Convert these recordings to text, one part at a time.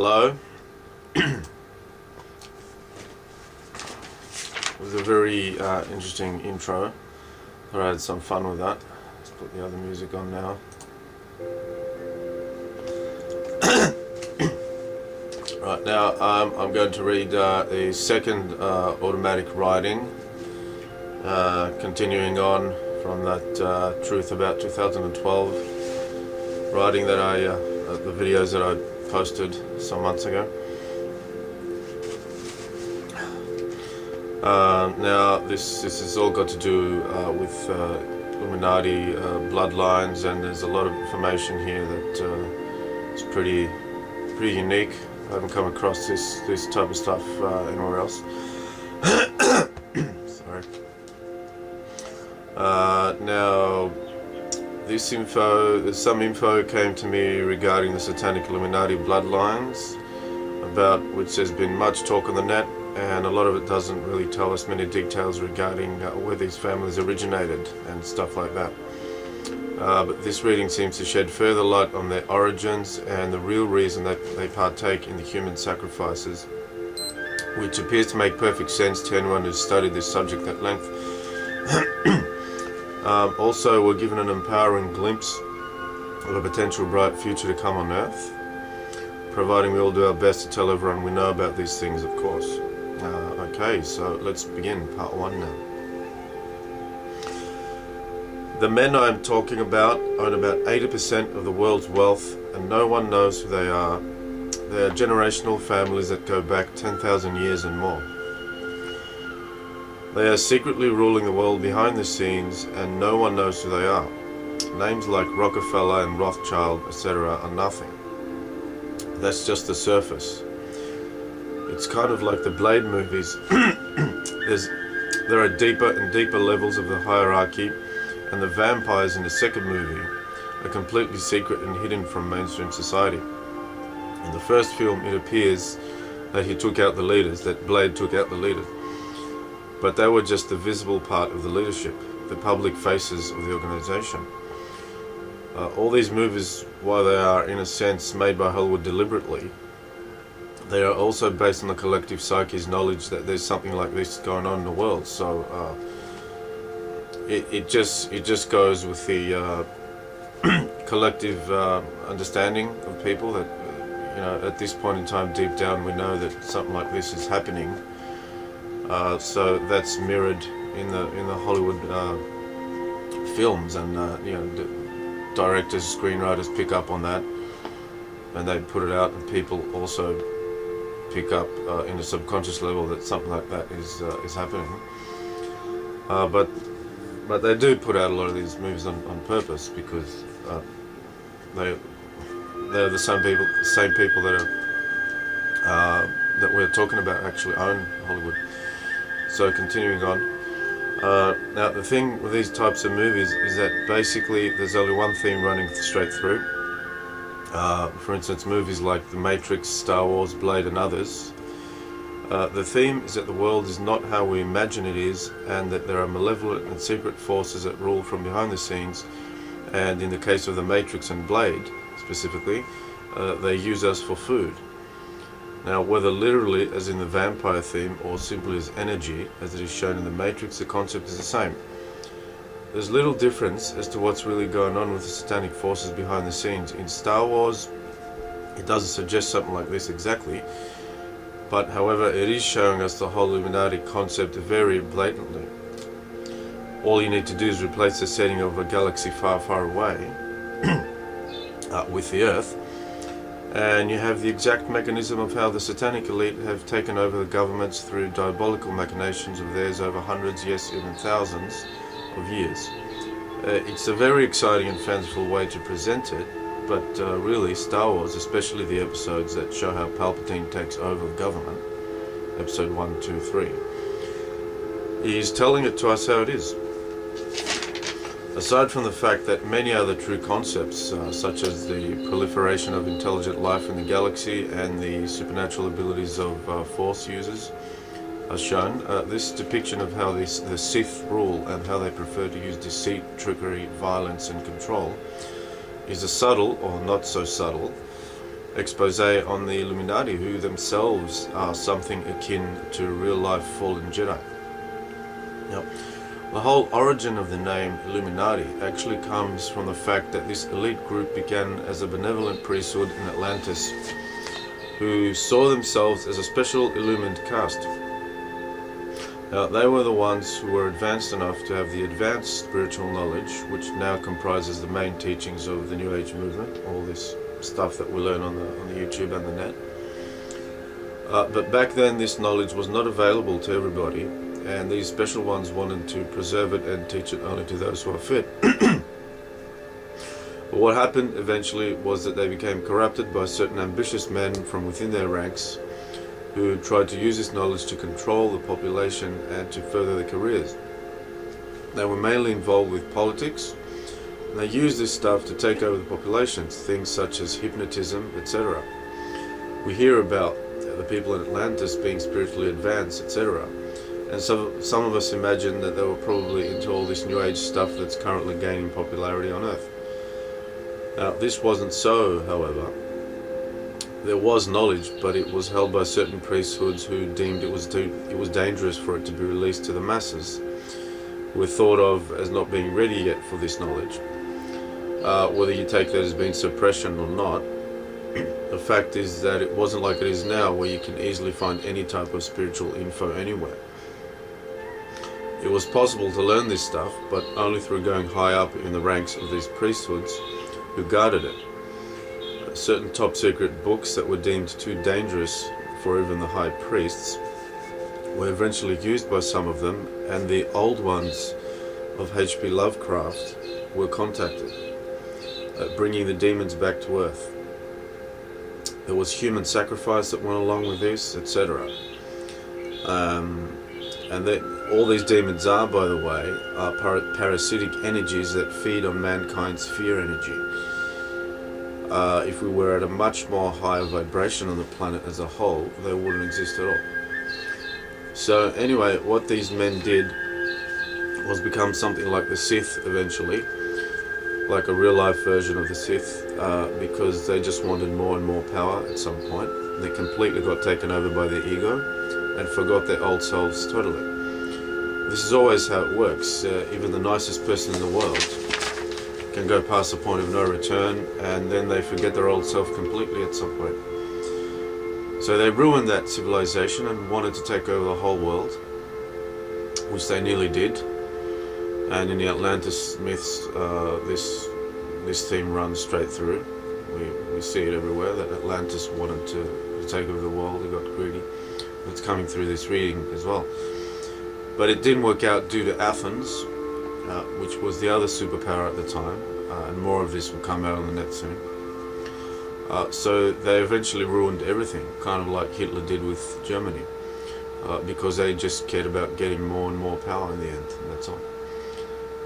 Hello. It was a very interesting intro. I had some fun with that. Let's put the other music on now. Right now, I'm going to read the second automatic writing, continuing on from that Truth About 2012 writing that the videos that I posted some months ago. Now this has all got to do with Illuminati bloodlines, and there's a lot of information here that is pretty unique. I haven't come across this type of stuff anywhere else. Sorry. Now there's some info came to me regarding the Satanic Illuminati bloodlines, about which there's been much talk on the net, and a lot of it doesn't really tell us many details regarding where these families originated and stuff like that. But this reading seems to shed further light on their origins and the real reason that they partake in the human sacrifices, which appears to make perfect sense to anyone who's studied this subject at length. Also, we're given an empowering glimpse of a potential bright future to come on Earth, providing we all do our best to tell everyone we know about these things, of course. Okay, so let's begin part 1 now. The men I am talking about own about 80% of the world's wealth, and no one knows who they are. They are generational families that go back 10,000 years and more. They are secretly ruling the world behind the scenes, and no one knows who they are. Names like Rockefeller and Rothschild, etc. are nothing. That's just the surface. It's kind of like the Blade movies. There are deeper and deeper levels of the hierarchy, and the vampires in the second movie are completely secret and hidden from mainstream society. In the first film, it appears that he took out the leaders, that Blade took out the leaders. But they were just the visible part of the leadership, the public faces of the organization. All these movies, while they are in a sense made by Hollywood deliberately, they are also based on the collective psyche's knowledge that there's something like this going on in the world. So it just goes with the collective understanding of people that at this point in time, deep down, we know that something like this is happening. So that's mirrored in the Hollywood films, and directors, screenwriters pick up on that, and they put it out, and people also pick up in a subconscious level that something like that is happening. But they do put out a lot of these movies on purpose, because they're the same people that we're talking about actually own Hollywood. So continuing on. Now the thing with these types of movies is that basically there's only one theme running straight through. For instance, movies like The Matrix, Star Wars, Blade and others. The theme is that the world is not how we imagine it is, and that there are malevolent and secret forces that rule from behind the scenes, and in the case of The Matrix and Blade specifically, they use us for food. Now, whether literally as in the vampire theme or simply as energy as it is shown in The Matrix, the concept is the same. There's little difference as to what's really going on with the satanic forces behind the scenes. In Star Wars, it doesn't suggest something like this exactly, but however, it is showing us the whole Illuminati concept very blatantly. All you need to do is replace the setting of a galaxy far, far away with the Earth, and you have the exact mechanism of how the satanic elite have taken over the governments through diabolical machinations of theirs over hundreds, yes, even thousands of years. It's a very exciting and fanciful way to present it, but really Star Wars, especially the episodes that show how Palpatine takes over the government, episode 1, 2, 3, is telling it to us how it is. Aside from the fact that many other true concepts, such as the proliferation of intelligent life in the galaxy and the supernatural abilities of Force users are shown, this depiction of how the Sith rule and how they prefer to use deceit, trickery, violence and control is a subtle, or not so subtle, expose on the Illuminati, who themselves are something akin to real-life fallen Jedi. Now, the whole origin of the name Illuminati actually comes from the fact that this elite group began as a benevolent priesthood in Atlantis, who saw themselves as a special illumined caste. Now, they were the ones who were advanced enough to have the advanced spiritual knowledge, which now comprises the main teachings of the New Age movement, all this stuff that we learn on the YouTube and the net. But back then this knowledge was not available to everybody, and these special ones wanted to preserve it and teach it only to those who are fit. But what happened eventually was that they became corrupted by certain ambitious men from within their ranks, who tried to use this knowledge to control the population and to further their careers. They were mainly involved with politics, and they used this stuff to take over the populations, things such as hypnotism, etc. We hear about the people in Atlantis being spiritually advanced, etc. And so some of us imagine that they were probably into all this New Age stuff that's currently gaining popularity on Earth. Now, this wasn't so, however. There was knowledge, but it was held by certain priesthoods who deemed it was dangerous for it to be released to the masses, who were thought of as not being ready yet for this knowledge. Whether you take that as being suppression or not, the fact is that it wasn't like it is now, where you can easily find any type of spiritual info anywhere. It was possible to learn this stuff, but only through going high up in the ranks of these priesthoods who guarded it. Certain top secret books that were deemed too dangerous for even the high priests were eventually used by some of them, and the old ones of H.P. Lovecraft were contacted, bringing the demons back to Earth. There was human sacrifice that went along with this, etc. And all these demons are, by the way, are parasitic energies that feed on mankind's fear energy. If we were at a much more higher vibration on the planet as a whole, they wouldn't exist at all. So anyway, what these men did was become something like the Sith eventually, like a real life version of the Sith, because they just wanted more and more power at some point. They completely got taken over by their ego and forgot their old selves totally. This is always how it works. Even the nicest person in the world can go past the point of no return, and then they forget their old self completely at some point. So they ruined that civilization and wanted to take over the whole world, which they nearly did. And in the Atlantis myths, this theme runs straight through. We see it everywhere, that Atlantis wanted to take over the world. It got greedy. It's coming through this reading as well. But it didn't work out due to Athens, which was the other superpower at the time, and more of this will come out on the net soon. So they eventually ruined everything, kind of like Hitler did with Germany, because they just cared about getting more and more power in the end, and that's all.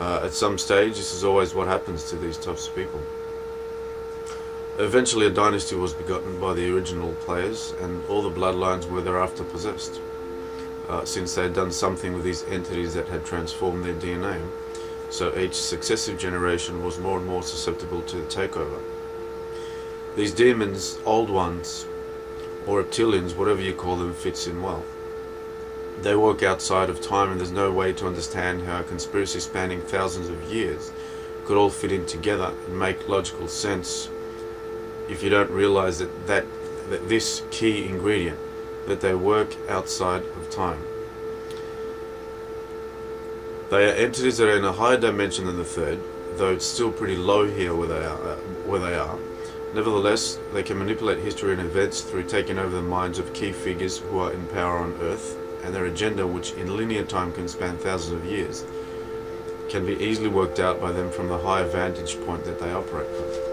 At some stage, this is always what happens to these types of people. Eventually a dynasty was begotten by the original players, and all the bloodlines were thereafter possessed, since they had done something with these entities that had transformed their DNA. So each successive generation was more and more susceptible to the takeover. These demons, old ones, or reptilians, whatever you call them, fits in well. They work outside of time, and there's no way to understand how a conspiracy spanning thousands of years could all fit in together and make logical sense if you don't realize that this key ingredient, that they work outside of time. They are entities that are in a higher dimension than the third, though it's still pretty low here where they are. Nevertheless, they can manipulate history and events through taking over the minds of key figures who are in power on Earth, and their agenda, which in linear time can span thousands of years, can be easily worked out by them from the higher vantage point that they operate from.